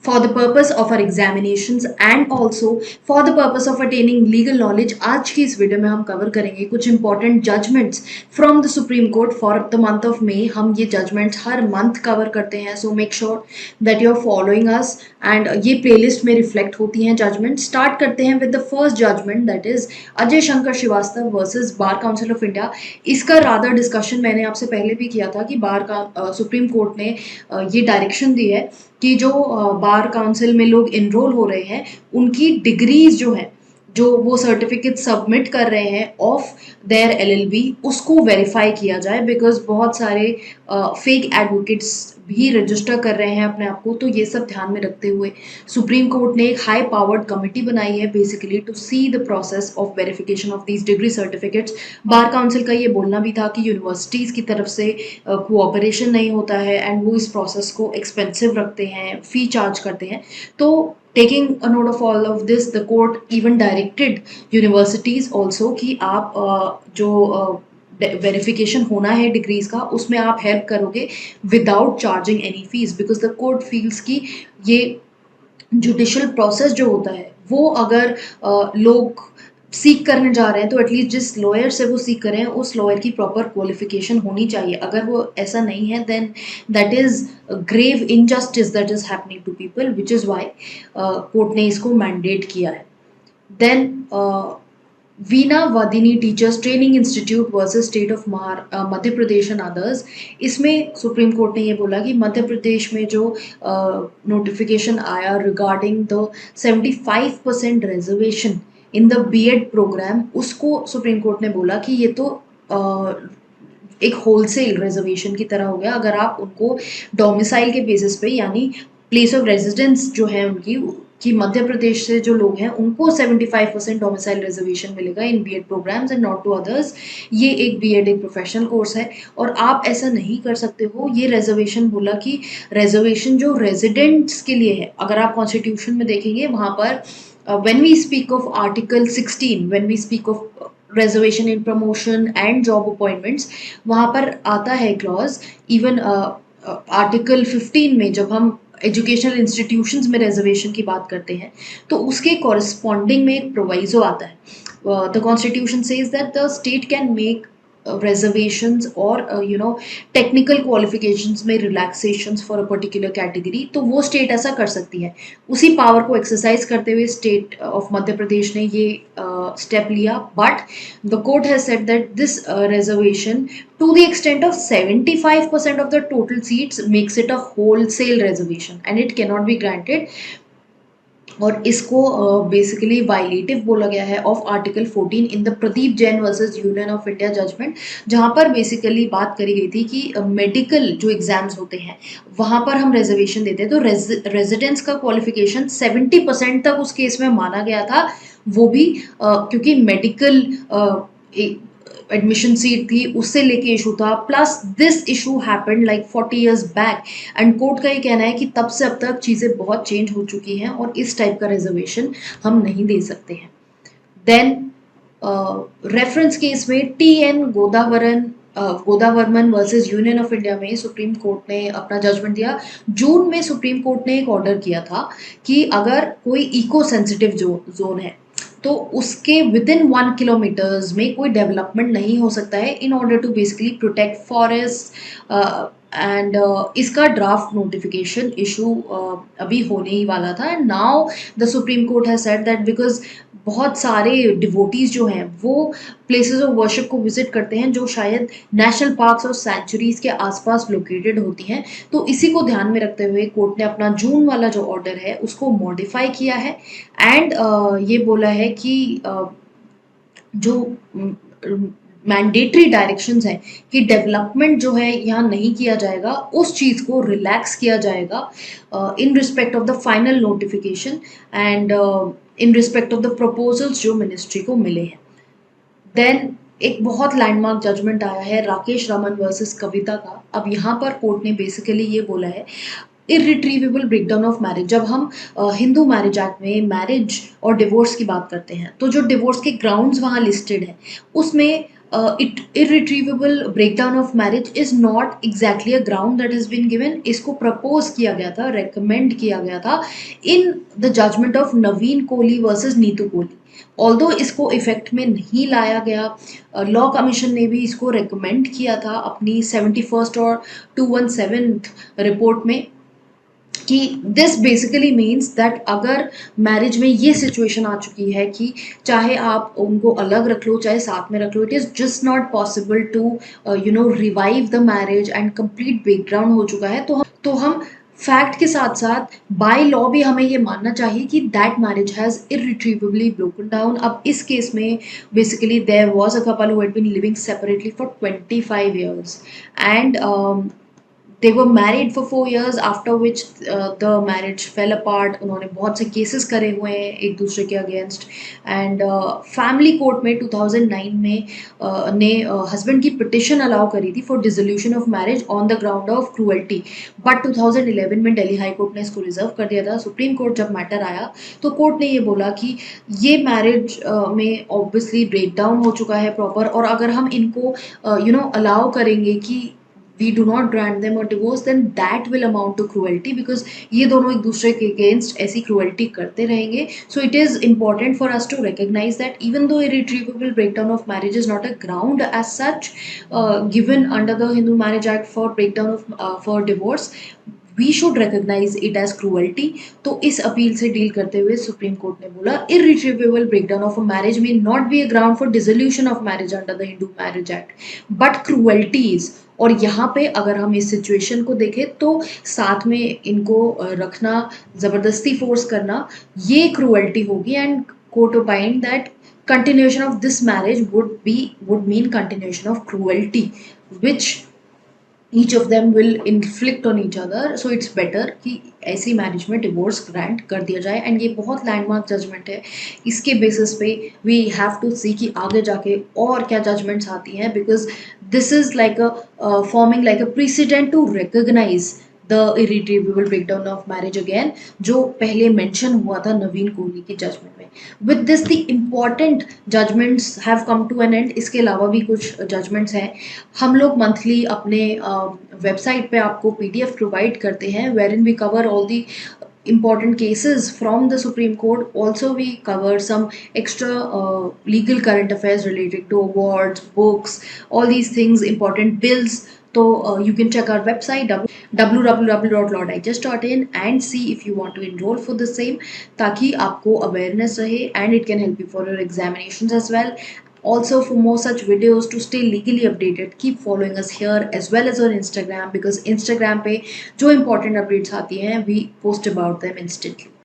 for the purpose of our examinations and also for the purpose of attaining legal knowledge, आज की इस video में हम cover करेंगे कुछ important judgments from the Supreme Court for the month of May. हम ये judgments हर मंथ कवर करते हैं, so make sure that you are following us and ये प्लेलिस्ट में रिफ्लेक्ट होती हैं जजमेंट। स्टार्ट करते हैं with the first judgment, that is Ajay Shankar Shrivastava versus Bar Council of India. इसका रादर डिस्कशन मैंने आपसे पहले भी किया था कि बार का सुप्रीम कोर्ट ने ये डायरेक्शन दी है कि जो बार काउंसिल में लोग इनरोल हो रहे हैं उनकी डिग्रीज जो है, जो वो सर्टिफिकेट सबमिट कर रहे हैं ऑफ देयर एलएलबी, उसको वेरीफाई किया जाए। बिकॉज बहुत सारे फेक एडवोकेट्स भी रजिस्टर कर रहे हैं अपने आप को, तो ये सब ध्यान में रखते हुए सुप्रीम कोर्ट ने एक हाई पावर्ड कमिटी बनाई है basically to see the process of verification of these degree certificates. Bar Council का ये बोलना भी था कि यूनिवर्सिटीज़ की तरफ से कोऑपरेशन नहीं होता है एंड वो इस प्रोसेस को एक्सपेंसिव रखते हैं, फ़ी चार्ज करते हैं। तो taking a note of all of this, the court even directed universities also कि आप जो वेरिफिकेशन होना है डिग्रीज का उसमें आप हेल्प करोगे without charging any fees. Because the court feels की ये जुडिशियल प्रोसेस जो होता है वो अगर लोग सीख करने जा रहे हैं तो एटलीस्ट जिस लॉयर से वो सीख कर रहे हैं उस लॉयर की प्रॉपर क्वालिफिकेशन होनी चाहिए। अगर वो ऐसा नहीं है then that is grave injustice that is happening to people, which is why court ने इसको मैंडेट किया है। Then Veena Vadini teachers training institute versus state of Madhya Pradesh and others. इसमें सुप्रीम कोर्ट ने ये बोला कि मध्य प्रदेश में जो नोटिफिकेशन आया regarding the 75% reservation in the BEd program, उसको सुप्रीम कोर्ट ने बोला कि ये तो एक होलसेल रिजर्वेशन की तरह हो गया। अगर आप उनको डोमिसाइल के बेसिस पे यानी प्लेस ऑफ रेजिडेंस जो है उनकी कि मध्य प्रदेश से जो लोग हैं उनको 75% डोमिसाइल रिजर्वेशन मिलेगा in BEd programmes and not to others. ये एक बीएड एक प्रोफेशनल कोर्स है और आप ऐसा नहीं कर सकते हो। ये रिजर्वेशन बोला कि रिजर्वेशन जो रेजिडेंट्स के लिए है, अगर आप कॉन्स्टिट्यूशन में देखेंगे वहाँ पर when we speak of article 16, when we speak of reservation in promotion and job appointments, वहाँ पर आता है क्लॉज। इवन आर्टिकल 15 में जब हम एजुकेशनल इंस्टीट्यूशंस में रिजर्वेशन की बात करते हैं तो उसके कॉरस्पॉन्डिंग में एक प्रोवाइजो आता है। The constitution says that the state can make reservations or technical qualifications में relaxations for a particular category, तो वो स्टेट ऐसा कर सकती है। उसी पावर को एक्सरसाइज करते हुए स्टेट ऑफ मध्य प्रदेश ने ये स्टेप लिया, but the court has said that this reservation to the extent of 75% of the total seats makes it a wholesale reservation and it cannot be granted। और इसको basically violative बोला गया है of article 14 in the Pradeep Jain versus Union of India judgment, जहाँ पर basically बात करी गई थी कि मेडिकल जो एग्जाम्स होते हैं वहाँ पर हम रिजर्वेशन देते हैं तो रेजिडेंस का क्वालिफिकेशन 70% तक उस केस में माना गया था। वो भी क्योंकि मेडिकल एडमिशन सीट थी उससे लेके इशू था, plus this issue happened like 40 years back and court का ये कहना है कि तब से अब तक चीज़ें बहुत चेंज हो चुकी हैं और इस टाइप का रिजर्वेशन हम नहीं दे सकते हैं। देन रेफरेंस केस में TN. Godavarman versus Union of India में सुप्रीम कोर्ट ने अपना जजमेंट दिया। जून में सुप्रीम कोर्ट ने एक ऑर्डर किया था कि अगर कोई इको सेंसिटिव जोन है तो उसके विद इन 1 किलोमीटर्स में कोई डेवलपमेंट नहीं हो सकता है in order to basically protect forest and इसका ड्राफ्ट नोटिफिकेशन इशू अभी होने ही वाला था। And now the Supreme Court has said that because बहुत सारे डिवोटीज जो हैं वो प्लेसेस ऑफ वर्शिप को विजिट करते हैं जो शायद नेशनल पार्क्स और सेंचुरीज के आसपास लोकेटेड होती हैं, तो इसी को ध्यान में रखते हुए कोर्ट ने अपना जून वाला जो ऑर्डर है उसको मॉडिफाई किया है एंड ये बोला है कि जो मैंडेटरी डायरेक्शंस हैं कि डेवलपमेंट जो है यहाँ नहीं किया जाएगा, उस चीज़ को रिलैक्स किया जाएगा in respect of the final notification and in respect of the proposals जो मिनिस्ट्री को मिले हैं। देन एक बहुत लैंडमार्क जजमेंट आया है राकेश रमन वर्सेस कविता का। अब यहाँ पर कोर्ट ने बेसिकली ये बोला है इरिट्रीवेबल ब्रेकडाउन ऑफ मैरिज। जब हम हिंदू मैरिज एक्ट में मैरिज और डिवोर्स की बात करते हैं तो जो डिवोर्स के ग्राउंड्स वहाँ लिस्टेड हैं उसमें it irretrievable breakdown of marriage is not exactly a ground that has been given. इसको प्रपोज किया गया था, रेकमेंड किया गया था in the judgment of Naveen Kohli versus Neetu Kohli. Although इसको इफेक्ट में नहीं लाया गया, लॉ कमीशन ने भी इसको रेकमेंड किया था अपनी 71st और 217th रिपोर्ट में कि दिस बेसिकली मीन्स दैट अगर मैरिज में ये सिचुएशन आ चुकी है कि चाहे आप उनको अलग रख लो चाहे साथ में रख लो, it is just not possible to revive the marriage and complete breakdown हो चुका है, तो हम फैक्ट के साथ साथ बाय लॉ भी हमें ये मानना चाहिए कि that marriage has irretrievably broken down. अब इस केस में basically there was a couple who had been living separately for 25 years and they were married for 4 years, after which the marriage fell apart। उन्होंने बहुत से केसेस करे हुए हैं एक दूसरे के अगेंस्ट एंड फैमिली कोर्ट में 2009 में ने हस्बैंड की पिटिशन अलाउ करी थी for dissolution of marriage on the ground of cruelty, but 2011 में दिल्ली हाई कोर्ट ने इसको रिजर्व कर दिया था। सुप्रीम कोर्ट जब मैटर आया तो कोर्ट ने ये बोला कि ये मैरिज में ऑब्वियसली ब्रेकडाउन हो चुका है प्रॉपर, और अगर हम इनको अलाउ करेंगे कि we do not grant them a divorce, then that will amount to cruelty, because ये दोनों एक दूसरे के against ऐसी cruelty करते रहेंगे। So it is important for us to recognize that even though irretrievable breakdown of marriage is not a ground as such given under the Hindu Marriage Act for breakdown of for divorce, we should recognise it as cruelty. तो इस appeal से deal करते हुए supreme court ने बोला irretrievable breakdown of a marriage में not be a ground for dissolution of marriage under the Hindu marriage act but cruelty is. और यहाँ पे अगर हम इस सिचुएशन को देखें तो साथ में इनको रखना, ज़बरदस्ती फोर्स करना, ये क्रूअल्टी होगी and court ओपाइंड that continuation of this marriage would mean continuation of cruelty which each of them will inflict on each other, so it's better कि ऐसी मैरिज में डिवोर्स ग्रांट कर दिया जाए। एंड ये बहुत लैंडमार्क जजमेंट है, इसके बेसिस पे वी हैव टू सी कि आगे जाके और क्या जजमेंट्स आती हैं, because this is like a forming like a president to recognise the irretrievable breakdown of marriage again, जो पहले मेंशन हुआ था नवीन कोहली के जजमेंट में। With this the important judgments have come to an end. इसके अलावा भी कुछ जजमेंट्स हैं, हम लोग मंथली अपने वेबसाइट पे आपको PDF प्रोवाइड करते हैं where in we cover all the important cases from the Supreme Court. Also we cover some extra legal current affairs related to awards, books, all these things, important bills. So you can check our website www.lawdigest.in and see if you want to enroll for the same, ताकि आपको awareness रहे and it can help you for your examinations as well. Also, for more such videos to stay legally updated, keep following us here as well as on Instagram, because Instagram पे जो important updates आती हैं we post about them instantly.